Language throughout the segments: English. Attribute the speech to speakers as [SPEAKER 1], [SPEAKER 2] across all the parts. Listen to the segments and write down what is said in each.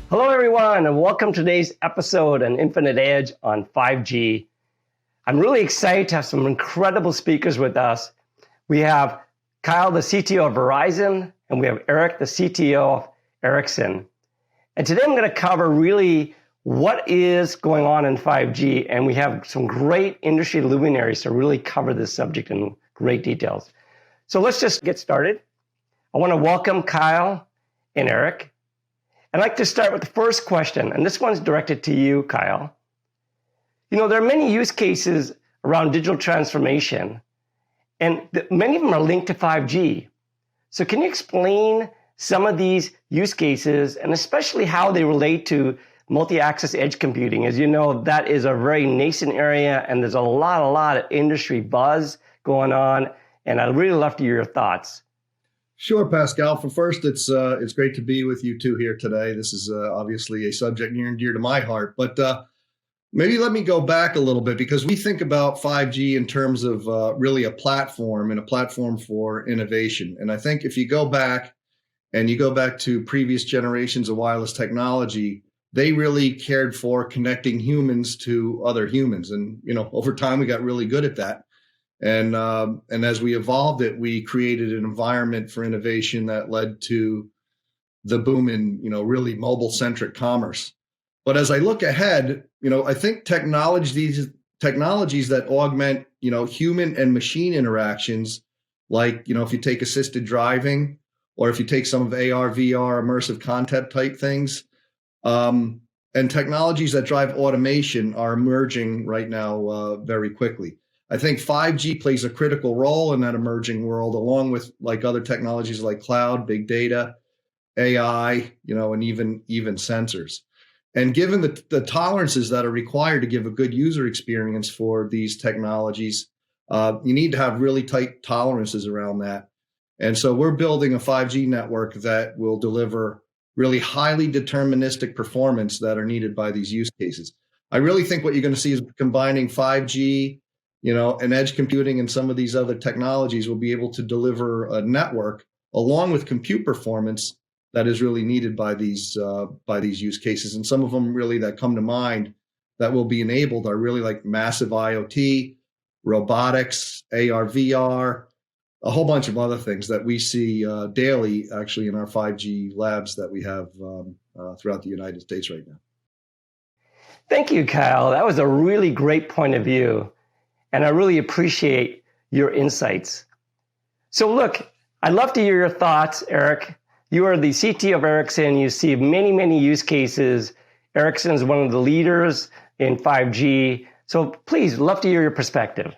[SPEAKER 1] Hello, everyone, and welcome to today's episode on Infinite Edge on 5G. I'm really excited to have some incredible speakers with us. We have Kyle, the CTO of Verizon, and we have Erik, the CTO of Ericsson. And today I'm going to cover really what is going on in 5G, and we have some great industry luminaries to really cover this subject in great details. So let's just get started. I want to welcome Kyle and Erik. I'd like to start with the first question, and this one's directed to you, Kyle. You know, there are many use cases around digital transformation, and many of them are linked to 5G. So can you explain some of these use cases, and especially how they relate to multi-access edge computing? As you know, that is a very nascent area, and there's a lot of industry buzz going on, and I'd really love to hear your thoughts.
[SPEAKER 2] Sure, Pascal. For first, it's great to be with you two here today. This is obviously a subject near and dear to my heart. But maybe let me go back a little bit, because we think about 5G in terms of really a platform and a platform for innovation. And I think if you go back to previous generations of wireless technology, they really cared for connecting humans to other humans. And over time, we got really good at that. And as we evolved it, we created an environment for innovation that led to the boom in, really mobile-centric commerce. But as I look ahead, I think technologies that augment, human and machine interactions, like, if you take assisted driving, or if you take some of AR, VR, immersive content type things, and technologies that drive automation are emerging right now very quickly. I think 5G plays a critical role in that emerging world, along with like other technologies like cloud, big data, AI, and even sensors. And given the tolerances that are required to give a good user experience for these technologies, you need to have really tight tolerances around that. And so we're building a 5G network that will deliver really highly deterministic performance that are needed by these use cases. I really think what you're going to see is combining 5G, and edge computing and some of these other technologies will be able to deliver a network along with compute performance that is really needed by these use cases. And some of them really that come to mind that will be enabled are really like massive IoT, robotics, AR, VR, a whole bunch of other things that we see daily actually in our 5G labs that we have throughout the United States right now.
[SPEAKER 1] Thank you, Kyle. That was a really great point of view. And I really appreciate your insights. So look, I'd love to hear your thoughts, Erik. You are the CTO of Ericsson. You see many use cases. Ericsson is one of the leaders in 5G. So please, love to hear your perspective.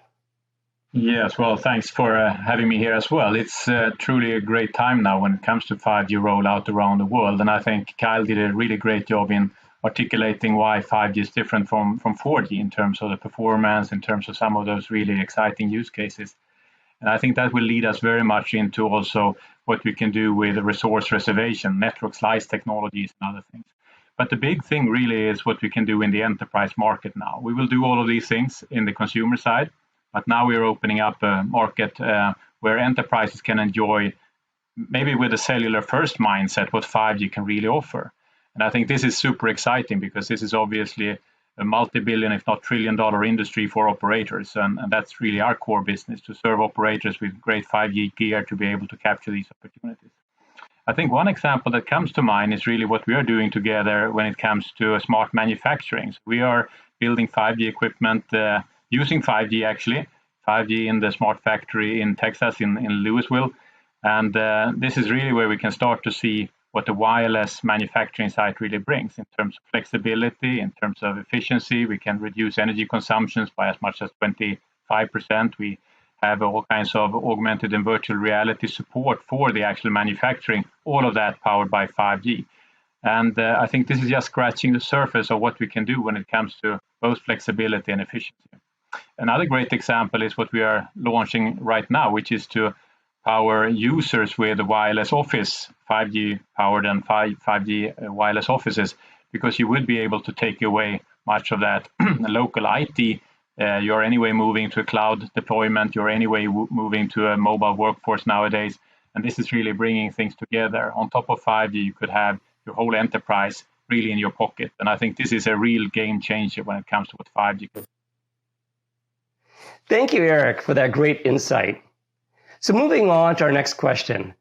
[SPEAKER 3] Yes, well, thanks for having me here as well. It's truly a great time now when it comes to 5G rollout around the world. And I think Kyle did a really great job in articulating why 5G is different from 4G in terms of the performance, in terms of some of those really exciting use cases. And I think that will lead us very much into also what we can do with resource reservation, network slice technologies and other things. But the big thing really is what we can do in the enterprise market now. We will do all of these things in the consumer side, but now we're opening up a market where enterprises can enjoy, maybe with a cellular first mindset, what 5G can really offer. And I think this is super exciting because this is obviously a multi-billion, if not trillion-dollar industry for operators. And that's really our core business, to serve operators with great 5G gear to be able to capture these opportunities. I think one example that comes to mind is really what we are doing together when it comes to smart manufacturing. So we are building 5G equipment using 5G actually, 5G in the smart factory in Texas, in Louisville. And this is really where we can start to see what the wireless manufacturing site really brings in terms of flexibility, in terms of efficiency. We can reduce energy consumptions by as much as 25%. We have all kinds of augmented and virtual reality support for the actual manufacturing, all of that powered by 5G. And I think this is just scratching the surface of what we can do when it comes to both flexibility and efficiency. Another great example is what we are launching right now, which is to power users with wireless office, 5G powered and 5G wireless offices, because you would be able to take away much of that local IT. You're anyway moving to a cloud deployment. You're anyway moving to a mobile workforce nowadays. And this is really bringing things together. On top of 5G, you could have your whole enterprise really in your pocket. And I think this is a real game changer when it comes to what 5G.
[SPEAKER 1] Thank you, Erik, for that great insight. So moving on to our next question.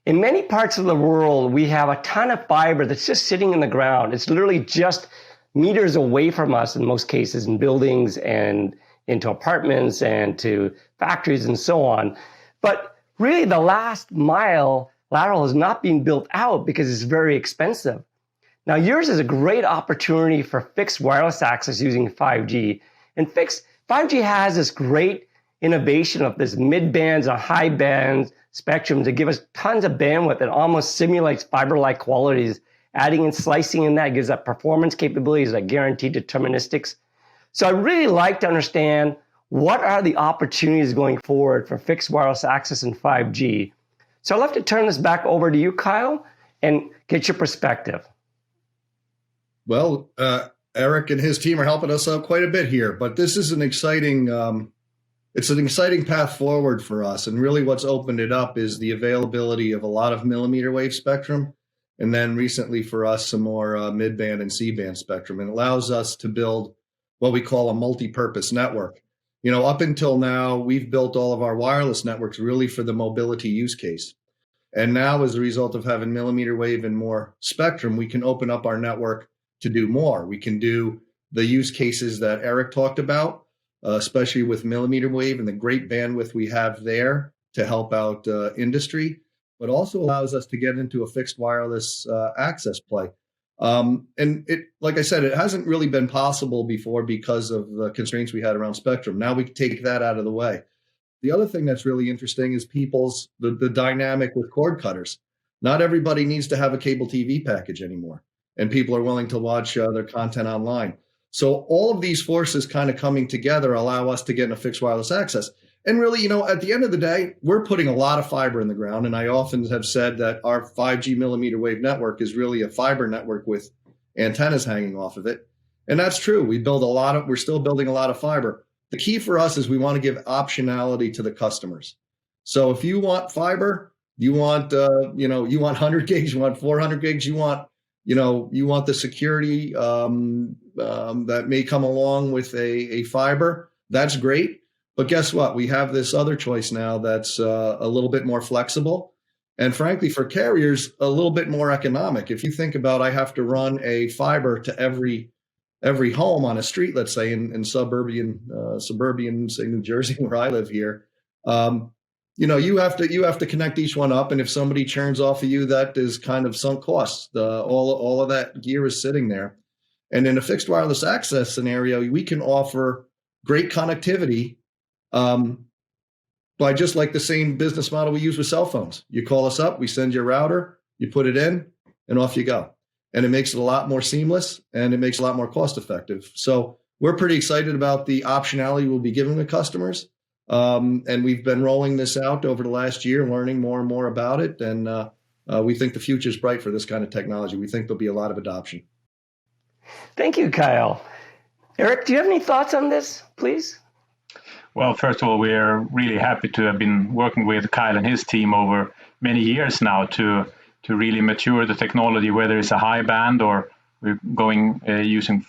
[SPEAKER 1] In many parts of the world, we have a ton of fiber that's just sitting in the ground. It's literally just meters away from us in most cases, in buildings and into apartments and to factories and so on. But really the last mile lateral is not being built out because it's very expensive. Now yours is a great opportunity for fixed wireless access using 5G. And 5G has this great innovation of this mid-bands and high-bands spectrum to give us tons of bandwidth that almost simulates fiber-like qualities. Adding and slicing in that gives that performance capabilities that guarantee deterministics. So I really like to understand what are the opportunities going forward for fixed wireless access in 5G. So I'd love to turn this back over to you, Kyle, and get your perspective.
[SPEAKER 2] Well, Erik and his team are helping us out quite a bit here, but this is an exciting path forward for us. And really what's opened it up is the availability of a lot of millimeter wave spectrum. And then recently for us, some more mid-band and C-band spectrum. And it allows us to build what we call a multi-purpose network. You know, up until now, we've built all of our wireless networks really for the mobility use case. And now as a result of having millimeter wave and more spectrum, we can open up our network to do more. We can do the use cases that Erik talked about, especially with millimeter wave and the great bandwidth we have there to help out industry, but also allows us to get into a fixed wireless access play. And it, like I said, it hasn't really been possible before because of the constraints we had around spectrum. Now we take that out of the way. The other thing that's really interesting is the dynamic with cord cutters. Not everybody needs to have a cable TV package anymore, and people are willing to watch their content online. So all of these forces kind of coming together allow us to get into fixed wireless access. And really, you know, at the end of the day, we're putting a lot of fiber in the ground. And I often have said that our 5G millimeter wave network is really a fiber network with antennas hanging off of it. And that's true. We're still building a lot of fiber. The key for us is we want to give optionality to the customers. So if you want fiber, you want, you want 100 gigs, you want 400 gigs, you want the security that may come along with a fiber, that's great. But guess what? We have this other choice now that's a little bit more flexible. And frankly, for carriers, a little bit more economic. If you think about, I have to run a fiber to every home on a street, let's say in suburban, say New Jersey, where I live here, you have to connect each one up. And if somebody churns off of you, that is kind of sunk costs. All of that gear is sitting there. And in a fixed wireless access scenario, we can offer great connectivity by just like the same business model we use with cell phones. You call us up, we send you a router, you put it in, and off you go. And it makes it a lot more seamless, and it makes it a lot more cost effective. So we're pretty excited about the optionality we'll be giving the customers. And we've been rolling this out over the last year, learning more and more about it. And we think the future is bright for this kind of technology. We think there'll be a lot of adoption.
[SPEAKER 1] Thank you, Kyle. Erik, do you have any thoughts on this, please?
[SPEAKER 3] Well, first of all, we are really happy to have been working with Kyle and his team over many years now to really mature the technology, whether it's a high band or we're going using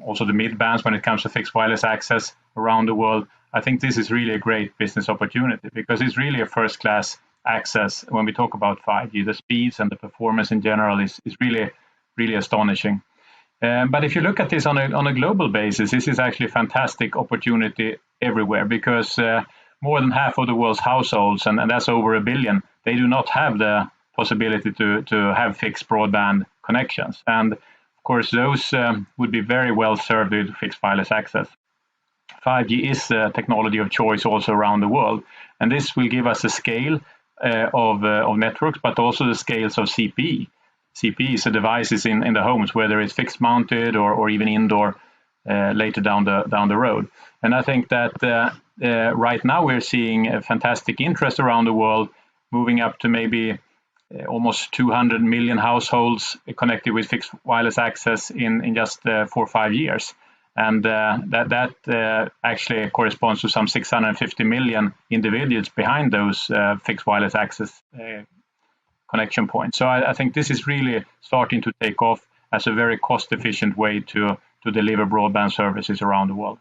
[SPEAKER 3] also the mid bands when it comes to fixed wireless access around the world. I think this is really a great business opportunity because it's really a first-class access when we talk about 5G. The speeds and the performance in general is really, really astonishing. But if you look at this on a global basis, this is actually a fantastic opportunity everywhere because more than half of the world's households, and that's over 1 billion, they do not have the possibility to have fixed broadband connections. And of course, those would be very well served with fixed wireless access. 5G is the technology of choice also around the world. And this will give us a scale of networks, but also the scales of CPE. CPE is the devices in the homes, whether it's fixed mounted or even indoor later down the road. And I think that right now we're seeing a fantastic interest around the world, moving up to maybe almost 200 million households connected with fixed wireless access in just 4 or 5 years. And that actually corresponds to some 650 million individuals behind those fixed wireless access connection points. So I think this is really starting to take off. as a very cost-efficient way to deliver broadband services around the world.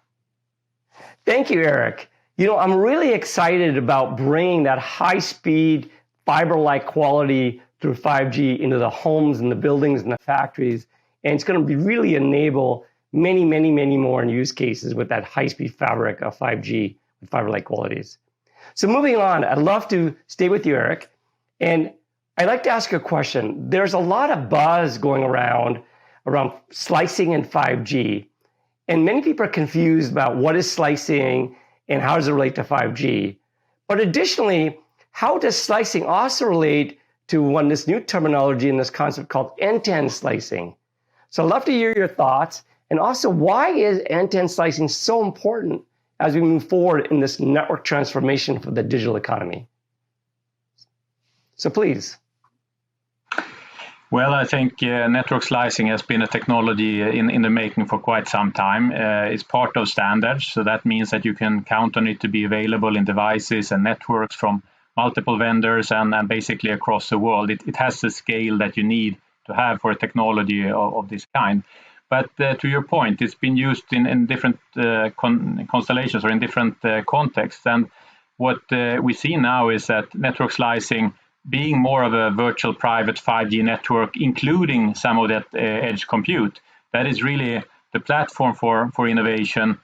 [SPEAKER 1] Thank you, Erik. I'm really excited about bringing that high-speed, fiber-like quality through 5G into the homes and the buildings and the factories. And it's going to be really enable many, many, many more use cases with that high-speed fabric of 5G with fiber-like qualities. So moving on, I'd love to stay with you, Erik. And I'd like to ask you a question. There's a lot of buzz going around slicing in 5G. And many people are confused about what is slicing and how does it relate to 5G. But additionally, how does slicing also relate to this new terminology and this concept called end-to-end slicing? So I'd love to hear your thoughts. And also, why is end-to-end slicing so important as we move forward in this network transformation for the digital economy? So please.
[SPEAKER 3] Well, I think network slicing has been a technology in the making for quite some time. It's part of standards, so that means that you can count on it to be available in devices and networks from multiple vendors and basically across the world. It has the scale that you need to have for a technology of this kind. But to your point, it's been used in different constellations or in different contexts. And what we see now is that network slicing, being more of a virtual private 5G network, including some of that edge compute, that is really the platform for innovation,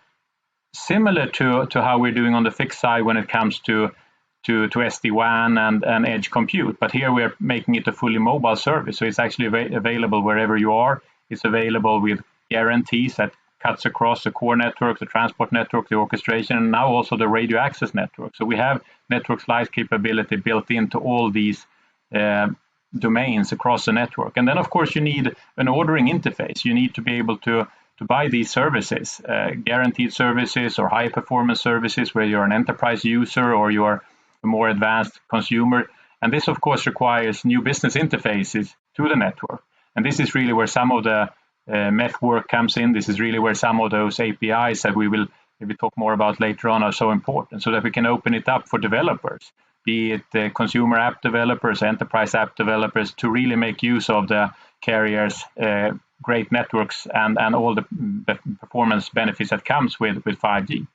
[SPEAKER 3] similar to how we're doing on the fixed side when it comes to SD-WAN and edge compute. But here we're making it a fully mobile service. So it's actually available wherever you are. It's available with guarantees that cuts across the core network, the transport network, the orchestration, and now also the radio access network. So we have network slice capability built into all these domains across the network. And then, of course, you need an ordering interface. You need to be able to buy these services, guaranteed services or high performance services where you're an enterprise user or you're a more advanced consumer. And this, of course, requires new business interfaces to the network. And this is really where some of the MEF work comes in. This is really where some of those APIs that we will maybe talk more about later on are so important, so that we can open it up for developers, be it consumer app developers, enterprise app developers, to really make use of the carriers' great networks and all the performance benefits that comes with 5G.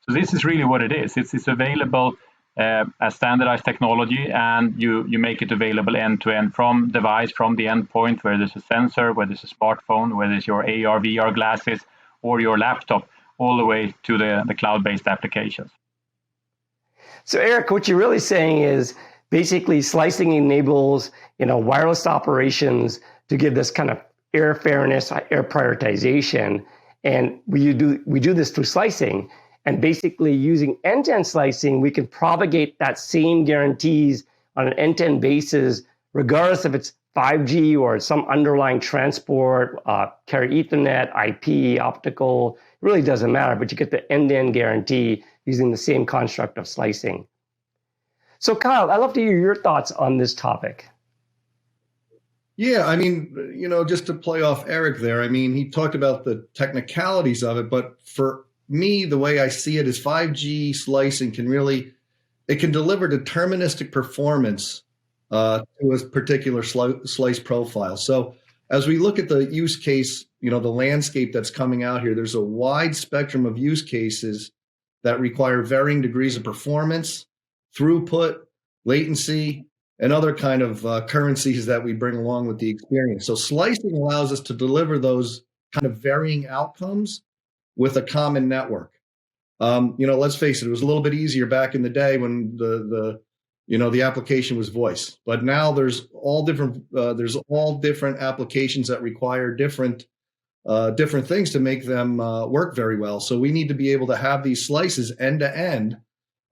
[SPEAKER 3] So this is really what it is. It's available as standardized technology, and you make it available end-to-end from device, from the endpoint, where there's a sensor, whether it's a smartphone, whether it's your AR, VR glasses, or your laptop, all the way to the cloud-based applications.
[SPEAKER 1] So Erik, what you're really saying is basically slicing enables wireless operations to give this kind of air fairness, air prioritization, and we do this through slicing. And basically using end-to-end slicing, we can propagate that same guarantees on an end-to-end basis, regardless if it's 5G or some underlying transport, carrier Ethernet, IP, optical. It really doesn't matter, but you get the end-to-end guarantee using the same construct of slicing. So Kyle, I'd love to hear your thoughts on this topic.
[SPEAKER 2] Yeah, I mean, just to play off Erik there, I mean, he talked about the technicalities of it, but for me, the way I see it is 5G slicing can deliver deterministic performance to a particular slice profile. So as we look at the use case, the landscape that's coming out here, there's a wide spectrum of use cases that require varying degrees of performance, throughput, latency, and other kind of currencies that we bring along with the experience. So slicing allows us to deliver those kind of varying outcomes with a common network. Let's face it, it was a little bit easier back in the day when the application was voice. But now there's all different applications that require different things to make them work very well. So we need to be able to have these slices end to end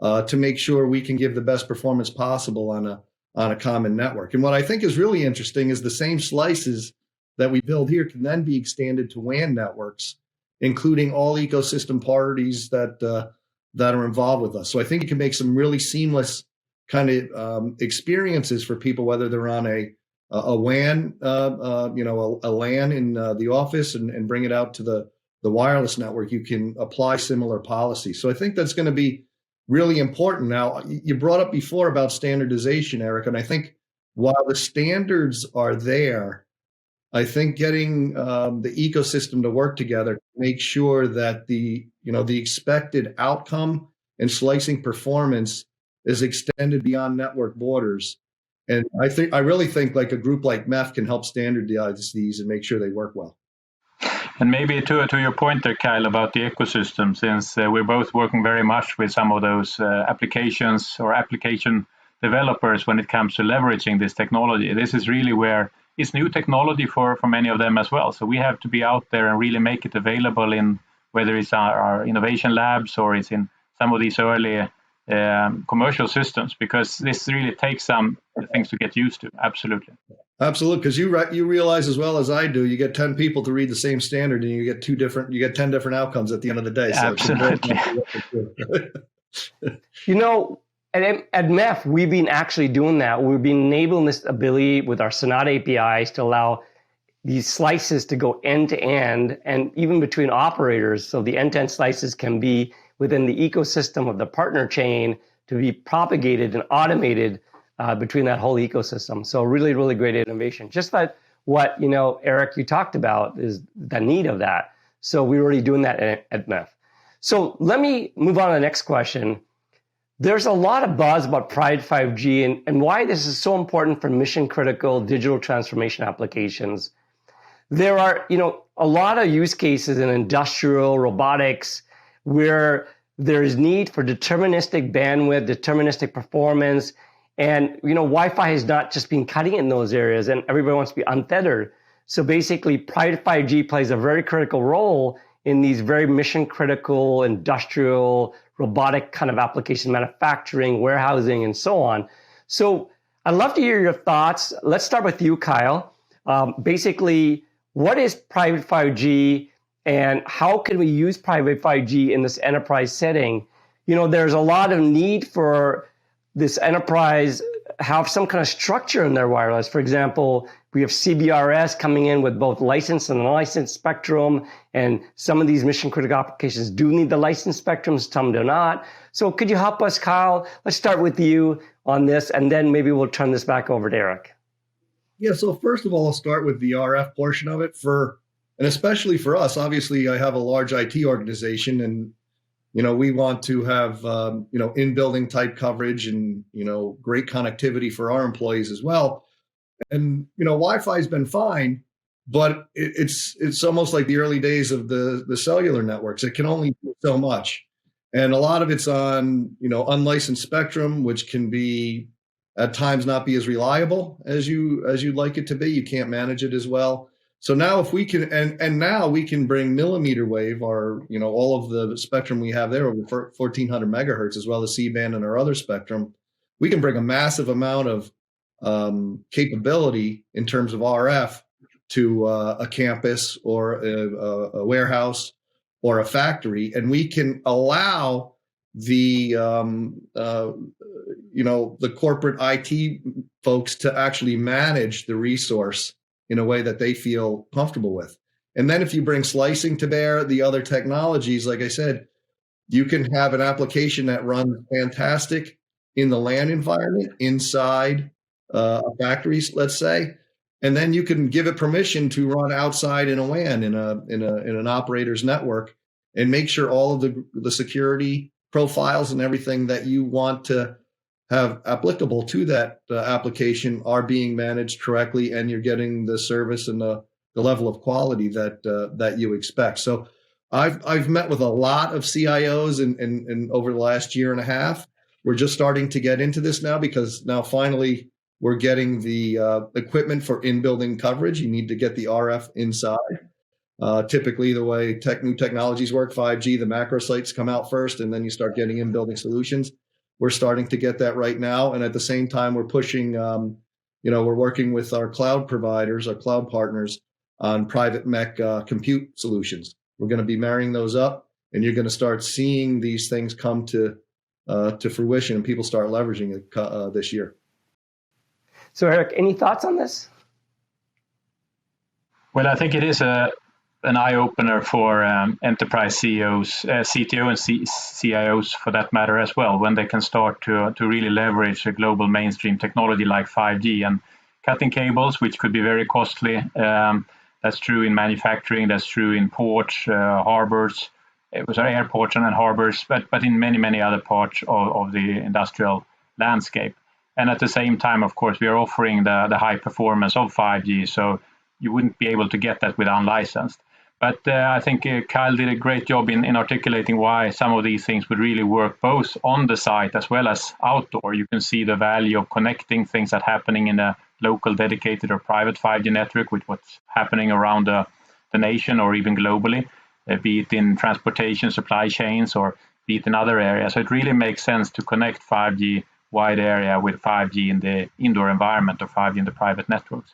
[SPEAKER 2] to make sure we can give the best performance possible on a common network. And what I think is really interesting is the same slices that we build here can then be extended to WAN networks, including all ecosystem parties that are involved with us. So I think it can make some really seamless kind of experiences for people, whether they're on a WAN, a LAN in the office and bring it out to the wireless network. You can apply similar policies. So I think that's going to be really important. Now, you brought up before about standardization, Erik, and I think while the standards are there, I think getting the ecosystem to work together to make sure that the expected outcome and slicing performance is extended beyond network borders. And I really think like a group like MEF can help standardize these and make sure they work well.
[SPEAKER 3] And maybe to your point there, Kyle, about the ecosystem, since we're both working very much with some of those applications or application developers when it comes to leveraging this technology. This is really where it's new technology for many of them as well. So we have to be out there and really make it available in whether it's our innovation labs or it's in some of these early commercial systems, because this really takes some things to get used to. Absolutely.
[SPEAKER 2] Absolutely, because you realize as well as I do, you get 10 people to read the same standard, and you get 10 different outcomes at the end of the day. So
[SPEAKER 3] absolutely.
[SPEAKER 1] At MEF, we've been actually doing that. We've been enabling this ability with our Sonata APIs to allow these slices to go end to end, and even between operators. So the end-to-end slices can be within the ecosystem of the partner chain to be propagated and automated between that whole ecosystem. So really, really great innovation. Just like what, Erik, you talked about is the need of that. So we're already doing that at MEF. So let me move on to the next question. There's a lot of buzz about private 5G and why this is so important for mission critical digital transformation applications. There are, a lot of use cases in industrial robotics where there is need for deterministic bandwidth, deterministic performance. And, Wi-Fi has not just been cutting in those areas, and everybody wants to be untethered. So basically, private 5G plays a very critical role in these very mission critical industrial robotic kind of application, manufacturing, warehousing, and so on. So I'd love to hear your thoughts. Let's start with you, Kyle. Basically, what is private 5G and how can we use private 5G in this enterprise setting? There's a lot of need for this enterprise have some kind of structure in their wireless. For example, we have CBRS coming in with both licensed and unlicensed spectrum, and some of these mission critical applications do need the licensed spectrum, some do not. So could you help us, Kyle? Let's start with you on this, and then maybe we'll turn this back over to Erik.
[SPEAKER 2] Yeah, so first of all, I'll start with the RF portion of it and especially for us. Obviously, I have a large IT organization, and we want to have, in-building type coverage and, great connectivity for our employees as well. And, Wi-Fi has been fine, but it's almost like the early days of the cellular networks. It can only do so much. And a lot of it's on, unlicensed spectrum, which can be at times not be as reliable as you'd like it to be. You can't manage it as well. So now if we can, and now we can bring millimeter wave, or, all of the spectrum we have there over 1400 megahertz, as well as C-band and our other spectrum, we can bring a massive amount of capability in terms of RF to a campus or a warehouse or a factory. And we can allow the corporate IT folks to actually manage the resource in a way that they feel comfortable with. And then if you bring slicing to bear, the other technologies, like I said, you can have an application that runs fantastic in the LAN environment inside a factory, let's say, and then you can give it permission to run outside in a WAN in an operator's network, and make sure all of the security profiles and everything that you want to have applicable to that application are being managed correctly, and you're getting the service and the level of quality that you expect. So I've met with a lot of CIOs and over the last year and a half. We're just starting to get into this now, because now finally we're getting the equipment for in-building coverage. You need to get the RF inside. Typically, the way new technologies work, 5G, the macro sites come out first, and then you start getting in-building solutions. We're starting to get that right now. And at the same time, we're pushing, we're working with our cloud providers, our cloud partners, on private MEC compute solutions. We're going to be marrying those up, and you're going to start seeing these things come to fruition, and people start leveraging it this year.
[SPEAKER 1] So, Erik, any thoughts on this?
[SPEAKER 3] Well, I think it is an eye-opener for enterprise CEOs, CTO and CIOs for that matter as well, when they can start to really leverage a global mainstream technology like 5G. And cutting cables, which could be very costly. That's true in manufacturing, that's true in ports, harbors, airports and harbors, but in many other parts of the industrial landscape. And at the same time, of course, we are offering the high performance of 5G, so you wouldn't be able to get that with unlicensed. But I think Kyle did a great job in articulating why some of these things would really work both on the site as well as outdoor. You can see the value of connecting things that are happening in a local dedicated or private 5G network with what's happening around the nation or even globally, be it in transportation, supply chains, or be it in other areas. So it really makes sense to connect 5G wide area with 5G in the indoor environment or 5G in the private networks.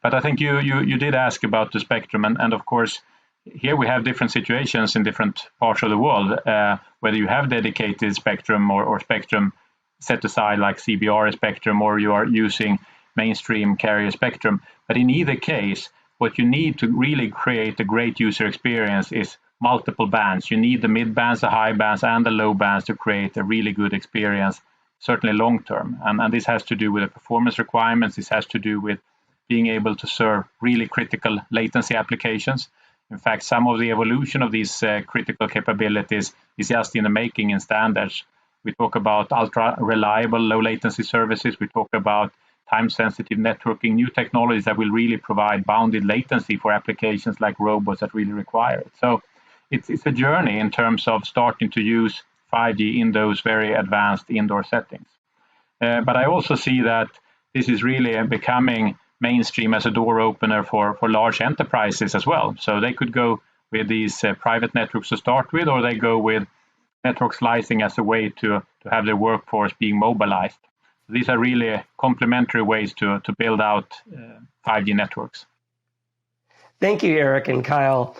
[SPEAKER 3] But I think you did ask about the spectrum, and of course, here we have different situations in different parts of the world, whether you have dedicated spectrum or spectrum set aside like CBR spectrum, or you are using mainstream carrier spectrum. But in either case, what you need to really create a great user experience is multiple bands. You need the mid bands, the high bands, and the low bands to create a really good experience, certainly long term. And this has to do with the performance requirements. This has to do with being able to serve really critical latency applications. In fact, some of the evolution of these critical capabilities is just in the making in standards. We talk about ultra reliable low latency services. We talk about time sensitive networking, new technologies that will really provide bounded latency for applications like robots that really require it. So it's a journey in terms of starting to use 5G in those very advanced indoor settings. But I also see that this is really becoming mainstream as a door opener for large enterprises as well. So they could go with these private networks to start with, or they go with network slicing as a way to have their workforce being mobilized. These are really complementary ways to build out 5G networks.
[SPEAKER 1] Thank you, Erik and Kyle.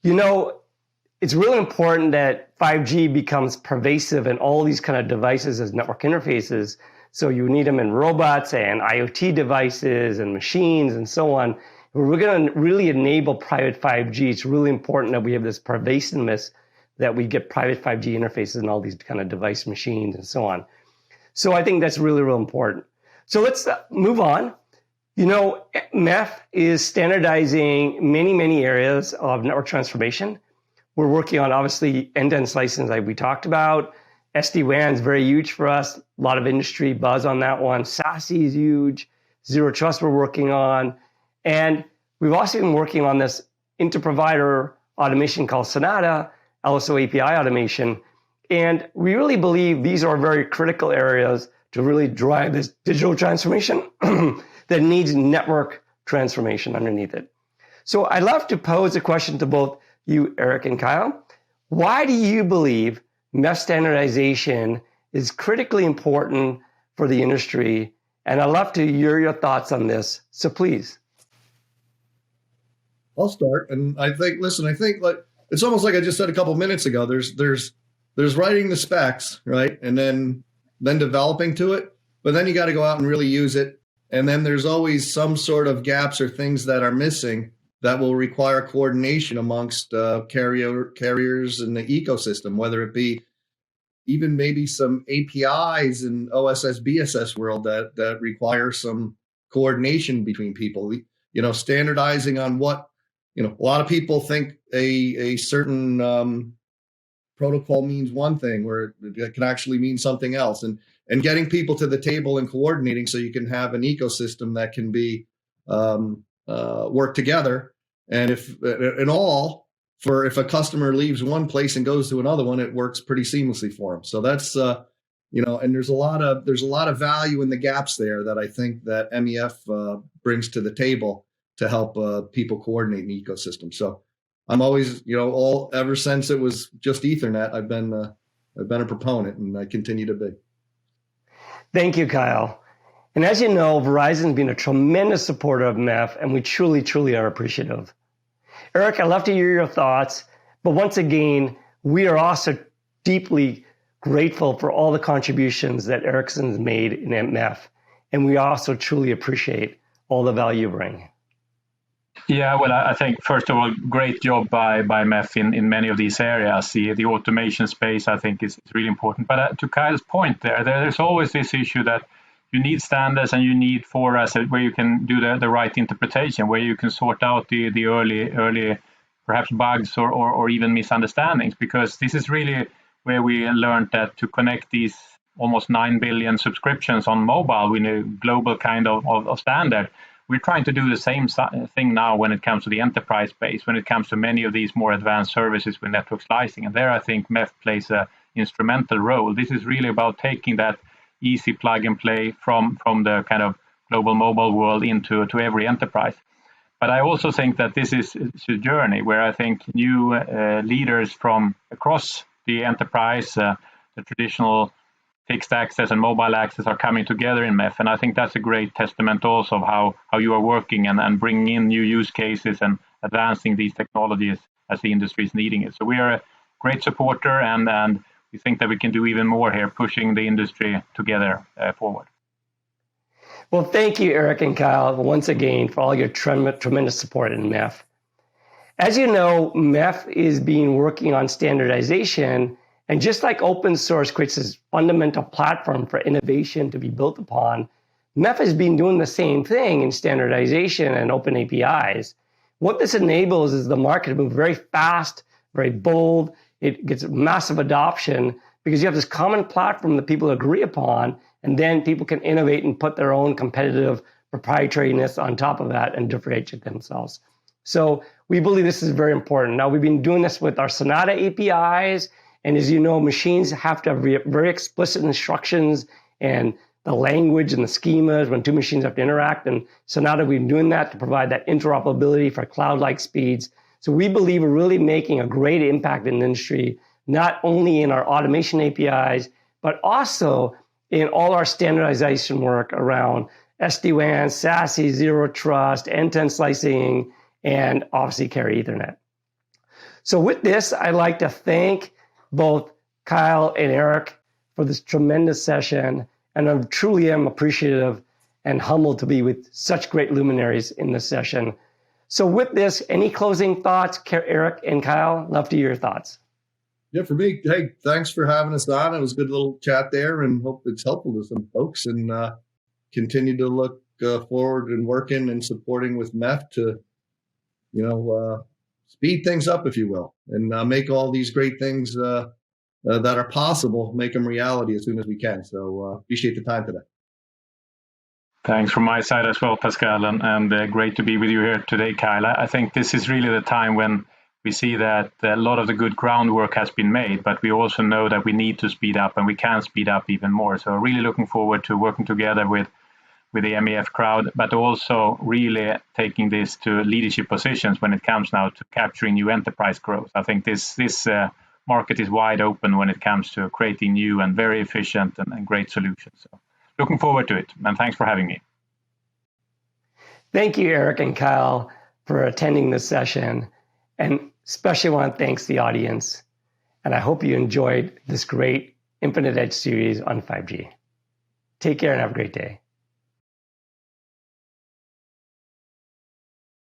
[SPEAKER 1] You know, it's really important that 5G becomes pervasive in all these kind of devices as network interfaces. So you need them in robots and IoT devices and machines and so on. If we're going to really enable private 5G, it's really important that we have this pervasiveness, that we get private 5G interfaces in all these kind of device machines and so on. So I think that's really, really important. So let's move on. You know, MEF is standardizing many areas of network transformation. We're working on, obviously, end-to-end slicing like we talked about. SD-WAN is very huge for us. A lot of industry buzz on that one. SASE is huge. Zero Trust we're working on. And we've also been working on this inter-provider automation called Sonata, LSO API automation. And we really believe these are very critical areas to really drive this digital transformation that needs network transformation underneath it. So I'd love to pose a question to both you, Erik and Kyle. Why do you believe MEF standardization is critically important for the industry? And I'd love to hear your thoughts on this. So please.
[SPEAKER 2] I'll start. And I think like it's almost like I just said a couple of minutes ago. There's writing the specs, right? And then developing to it. But then you got to go out and really use it. And then there's always some sort of gaps or things that are missing that will require coordination amongst carriers in the ecosystem, whether it be even maybe some APIs in OSS, BSS world that require some coordination between people. You know, standardizing on what, you know, a lot of people think a certain protocol means one thing where it can actually mean something else, and getting people to the table and coordinating so you can have an ecosystem that can be work together. And if a customer leaves one place and goes to another one, it works pretty seamlessly for them. So that's you know, and there's a lot of value in the gaps there that I think that MEF brings to the table to help people coordinate an ecosystem. So I'm always, you know, ever since it was just Ethernet, I've been a proponent, and I continue to be.
[SPEAKER 1] Thank you, Kyle. And as you know, Verizon's been a tremendous supporter of MEF, and we truly are appreciative. Erik, I'd love to hear your thoughts, but once again, we are also deeply grateful for all the contributions that Ericsson's made in MEF, and we also truly appreciate all the value you bring.
[SPEAKER 3] Yeah, well, I think, first of all, great job by MEF in many of these areas. The automation space, I think, is really important. But to Kyle's point there's always this issue that you need standards and you need forums where you can do the right interpretation, where you can sort out the early perhaps bugs or even misunderstandings, because this is really where we learned that to connect these almost 9 billion subscriptions on mobile with a global kind of standard. We're trying to do the same thing now when it comes to the enterprise space, when it comes to many of these more advanced services with network slicing. And there I think MEF plays an instrumental role. This is really about taking that easy plug and play from the kind of global mobile world into every enterprise. But I also think that this is a journey where I think new leaders from across the enterprise, the traditional fixed access and mobile access are coming together in MEF. And I think that's a great testament also of how you are working and bringing in new use cases and advancing these technologies as the industry is needing it. So we are a great supporter, and we think that we can do even more here, pushing the industry together forward.
[SPEAKER 1] Well, thank you, Erik and Kyle, once again for all your tremendous support in MEF. As you know, MEF is working on standardization, and just like open source creates this fundamental platform for innovation to be built upon, MEF has been doing the same thing in standardization and open APIs. What this enables is the market to move very fast, very bold. It gets massive adoption because you have this common platform that people agree upon, and then people can innovate and put their own competitive proprietariness on top of that and differentiate themselves. So we believe this is very important. Now, we've been doing this with our Sonata APIs, and as you know, machines have to have very explicit instructions and the language and the schemas when two machines have to interact. And Sonata, we've been doing that to provide that interoperability for cloud-like speeds. So we believe we're really making a great impact in the industry, not only in our automation APIs, but also in all our standardization work around SD-WAN, SASE, Zero Trust, end-to-end slicing, and obviously carry Ethernet. So with this, I'd like to thank both Kyle and Erik for this tremendous session, and I truly am appreciative and humbled to be with such great luminaries in this session. So with this, any closing thoughts, Erik and Kyle? Love to hear your thoughts.
[SPEAKER 2] Yeah, for me, hey, thanks for having us on. It was a good little chat there, and hope it's helpful to some folks, and continue to look forward and working and supporting with MEF to, speed things up, if you will, and make all these great things that are possible, make them reality as soon as we can. So appreciate the time today.
[SPEAKER 3] Thanks from my side as well, Pascal, and great to be with you here today, Kyle. I think this is really the time when we see that a lot of the good groundwork has been made, but we also know that we need to speed up, and we can speed up even more. So really looking forward to working together with the MEF crowd, but also really taking this to leadership positions when it comes now to capturing new enterprise growth. I think this market is wide open when it comes to creating new and very efficient and great solutions. So looking forward to it, and thanks for having me.
[SPEAKER 1] Thank you, Erik and Kyle, for attending this session, and especially want to thank the audience. And I hope you enjoyed this great Infinite Edge series on 5G. Take care and have a great day.